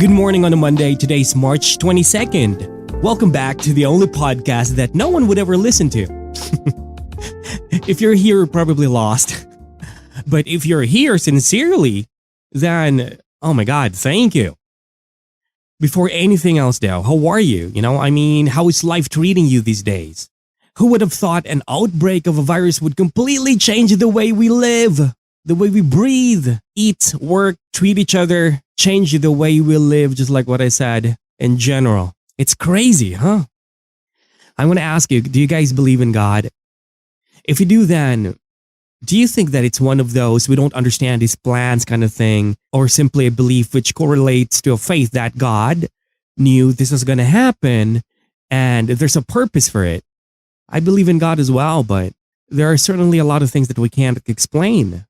Good morning on a Monday. Today's March 22nd. Welcome back to the only podcast that no one would ever listen to. If you're here, you're probably lost. But if you're here sincerely, then, oh my God, thank you. Before anything else though, how are you? How is life treating you these days? Who would have thought an outbreak of a virus would completely change the way we live, the way we breathe, eat, work, treat each other, change the way we live, just like what I said in general. It's crazy, huh? I want to ask you, do you guys believe in God? If you do, then do you think that it's one of those we don't understand his plans kind of thing, or simply a belief which correlates to a faith that God knew this was going to happen and there's a purpose for it? I believe in God as well, but there are certainly a lot of things that we can't explain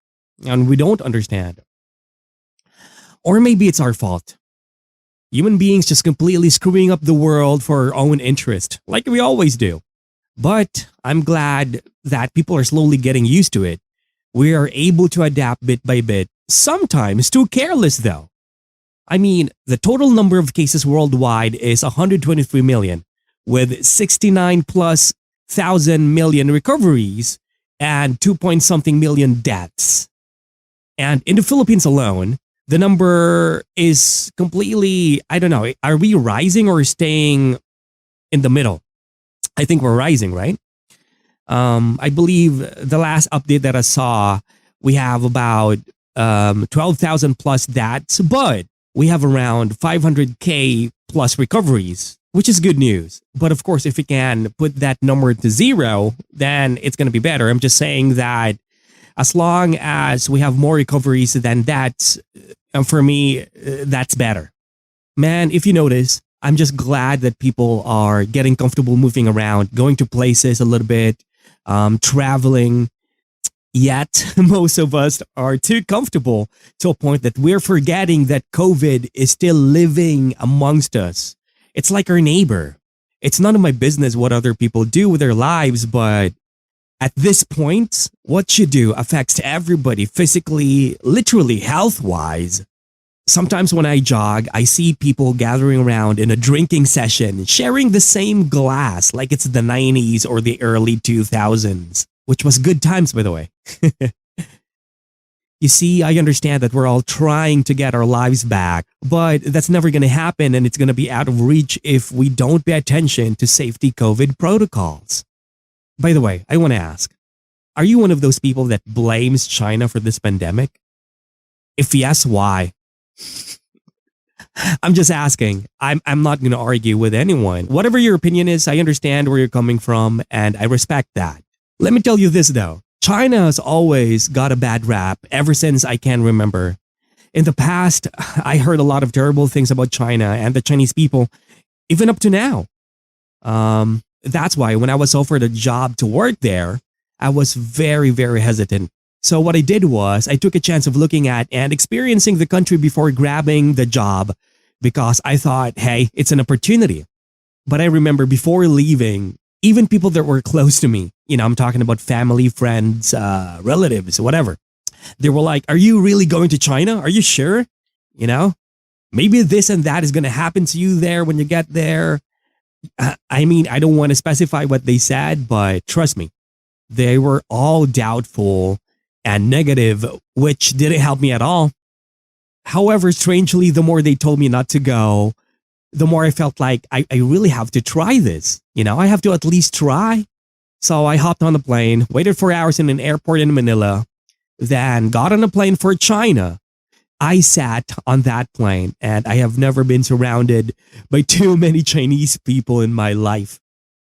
and we don't understand. Or maybe it's our fault. Human beings just completely screwing up the world for our own interest, like we always do. But I'm glad that people are slowly getting used to it. We are able to adapt bit by bit, sometimes too careless though. The total number of cases worldwide is 123 million, with 69 plus thousand million recoveries and 2 point something million deaths. And in the Philippines alone, the number is completely, I don't know, are we rising or staying in the middle? I think we're rising, right? I believe the last update that I saw, we have about 12,000 plus deaths, but we have around 500K plus recoveries, which is good news. But of course, if we can put that number to zero, then it's going to be better. I'm just saying that as long as we have more recoveries than that, for me, that's better. Man, if you notice, I'm just glad that people are getting comfortable moving around, going to places a little bit, traveling. Yet, most of us are too comfortable to a point that we're forgetting that COVID is still living amongst us. It's like our neighbor. It's none of my business what other people do with their lives, but at this point, what you do affects everybody physically, literally, health-wise. Sometimes when I jog, I see people gathering around in a drinking session, sharing the same glass like it's the 90s or the early 2000s, which was good times, by the way. You see, I understand that we're all trying to get our lives back, but that's never going to happen, and it's going to be out of reach if we don't pay attention to safety COVID protocols. By the way, I want to ask, are you one of those people that blames China for this pandemic? If yes, why? I'm just asking. I'm not going to argue with anyone. Whatever your opinion is, I understand where you're coming from, and I respect that. Let me tell you this though. China has always got a bad rap ever since I can remember. In the past, I heard a lot of terrible things about China and the Chinese people, even up to now. That's why when I was offered a job to work there, I was very, very hesitant. So what I did was I took a chance of looking at and experiencing the country before grabbing the job because I thought, hey, it's an opportunity. But I remember before leaving, even people that were close to me, I'm talking about family, friends, relatives, whatever. They were like, are you really going to China? Are you sure? Maybe this and that is going to happen to you there when you get there. I don't want to specify what they said, but trust me, they were all doubtful and negative, which didn't help me at all. However, strangely, the more they told me not to go, the more I felt like I really have to try this. I have to at least try. So I hopped on a plane, waited 4 hours in an airport in Manila, then got on a plane for China. I sat on that plane and I have never been surrounded by too many Chinese people in my life.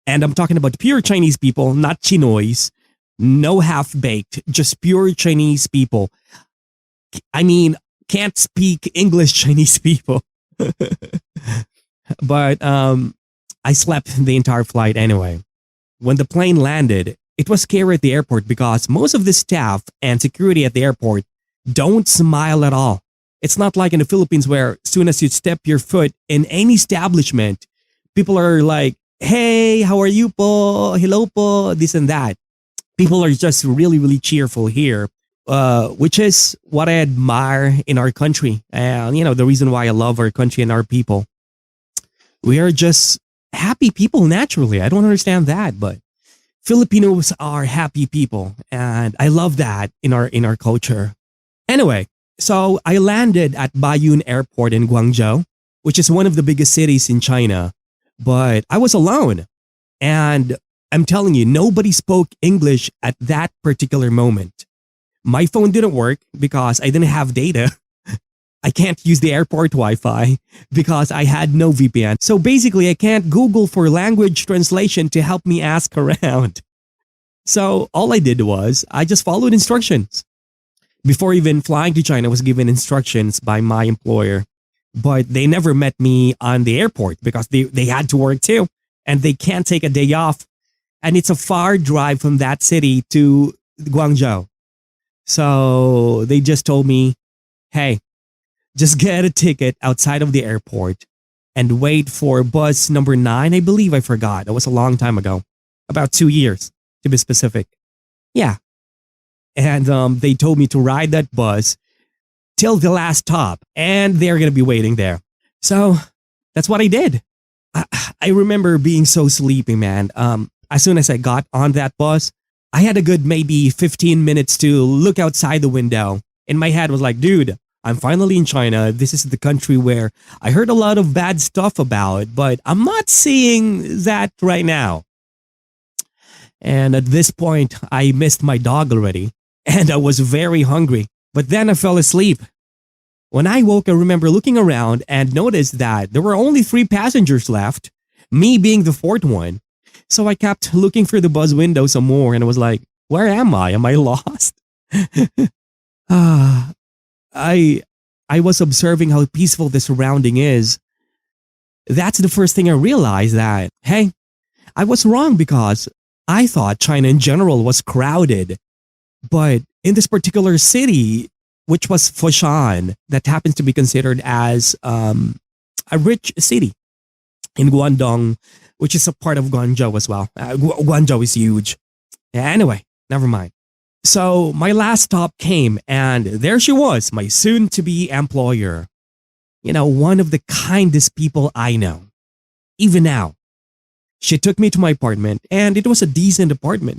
And I'm talking about pure Chinese people, not Chinoys, no half-baked, just pure Chinese people. Can't speak English Chinese people. But I slept the entire flight anyway. When the plane landed, it was scary at the airport because most of the staff and security at the airport don't smile at all. It's not like in the Philippines where as soon as you step your foot in any establishment, people are like, hey, how are you po? Hello po? This and that. People are just really, really cheerful here. which is what I admire in our country. And, the reason why I love our country and our people. We are just happy people naturally. I don't understand that, but Filipinos are happy people. And I love that in our culture. Anyway, so I landed at Baiyun Airport in Guangzhou, which is one of the biggest cities in China. But I was alone. And I'm telling you, nobody spoke English at that particular moment. My phone didn't work because I didn't have data. I can't use the airport Wi-Fi because I had no VPN. So basically, I can't Google for language translation to help me ask around. So all I did was I just followed instructions. Before even flying to China, I was given instructions by my employer. But they never met me on the airport because they had to work too. And they can't take a day off. And it's a far drive from that city to Guangzhou. So they just told me, hey, just get a ticket outside of the airport and wait for bus number 9. I believe I forgot. That was a long time ago. About 2 years to be specific. Yeah. And they told me to ride that bus till the last stop. And they're going to be waiting there. So that's what I did. I remember being so sleepy, man. As soon as I got on that bus, I had a good maybe 15 minutes to look outside the window. And my head was like, dude, I'm finally in China. This is the country where I heard a lot of bad stuff about, but I'm not seeing that right now. And at this point, I missed my dog already. And I was very hungry. But then I fell asleep. When I woke, I remember looking around and noticed that there were only 3 passengers left, me being the 4th one. So I kept looking through the bus window some more and I was like, where am I? Am I lost? I was observing how peaceful the surrounding is. That's the first thing I realized that, hey, I was wrong because I thought China in general was crowded. But in this particular city, which was Foshan, that happens to be considered as a rich city in Guangdong, which is a part of Guangzhou as well. Guangzhou is huge. Anyway, never mind. So my last stop came and there she was, my soon-to-be employer. One of the kindest people I know. Even now. She took me to my apartment and it was a decent apartment,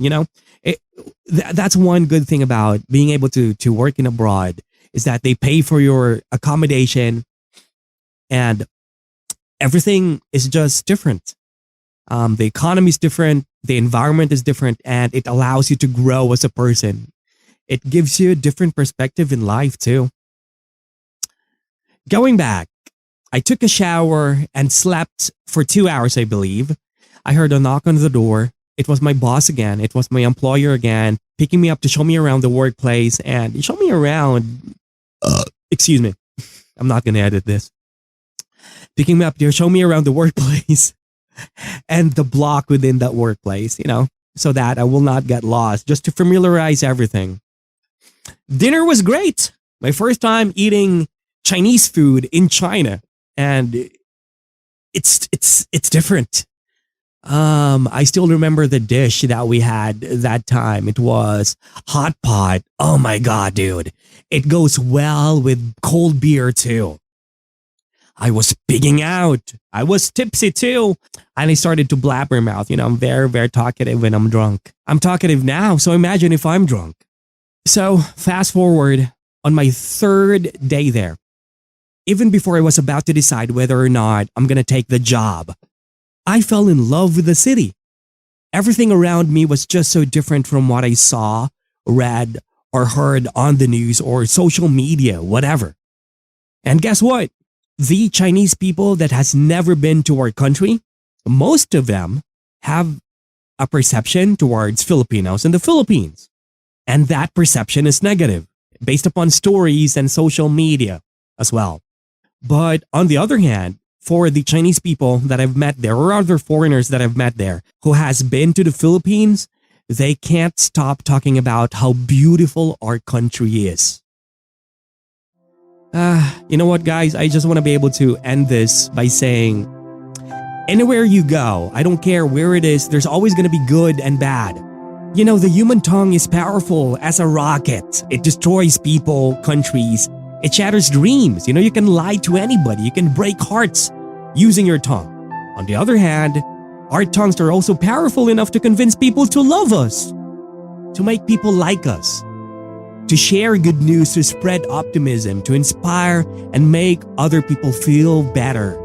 That's one good thing about being able to work in abroad is that they pay for your accommodation and everything is just different. The economy is different, the environment is different, and it allows you to grow as a person. It gives you a different perspective in life too. Going back, I took a shower and slept for 2 hours, I believe. I heard a knock on the door. It was my boss again. It was my employer again, picking me up to show me around the workplace and show me around. Excuse me. I'm not going to edit this. Picking me up to show me around the workplace and the block within that workplace, so that I will not get lost, just to familiarize everything. Dinner was great. My first time eating Chinese food in China. And it's different. I still remember the dish that we had that time. It was hot pot. Oh my God, dude. It goes well with cold beer too. I was pigging out. I was tipsy too. And I started to blabber mouth. I'm very, very talkative when I'm drunk. I'm talkative now, so imagine if I'm drunk. So fast forward on my 3rd day there. Even before I was about to decide whether or not I'm going to take the job, I fell in love with the city. Everything around me was just so different from what I saw, read, or heard on the news or social media, whatever. And guess what? The Chinese people that has never been to our country, most of them have a perception towards Filipinos in the Philippines. And that perception is negative, based upon stories and social media as well. But on the other hand, for the Chinese people that I've met there or other foreigners that I've met there who has been to the Philippines, they can't stop talking about how beautiful our country is. You know what, guys? I just want to be able to end this by saying, anywhere you go, I don't care where it is, there's always going to be good and bad. You know, the human tongue is powerful as a rocket. It destroys people, countries. It shatters dreams. You know, you can lie to anybody. You can break hearts using your tongue. On the other hand, our tongues are also powerful enough to convince people to love us, to make people like us, to share good news, to spread optimism, to inspire and make other people feel better.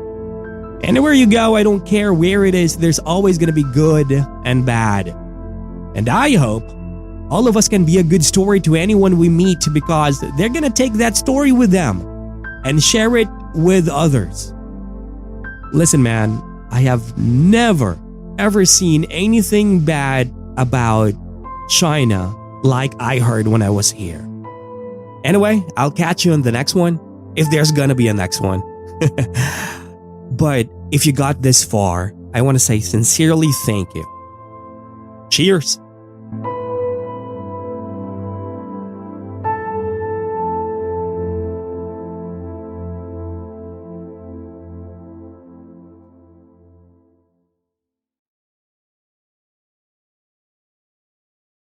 Anywhere you go, I don't care where it is, there's always going to be good and bad. And I hope all of us can be a good story to anyone we meet because they're going to take that story with them and share it with others. Listen, man, I have never ever seen anything bad about China like I heard when I was here. Anyway, I'll catch you on the next one, if there's gonna be a next one. But if you got this far, I want to say sincerely thank you. Cheers!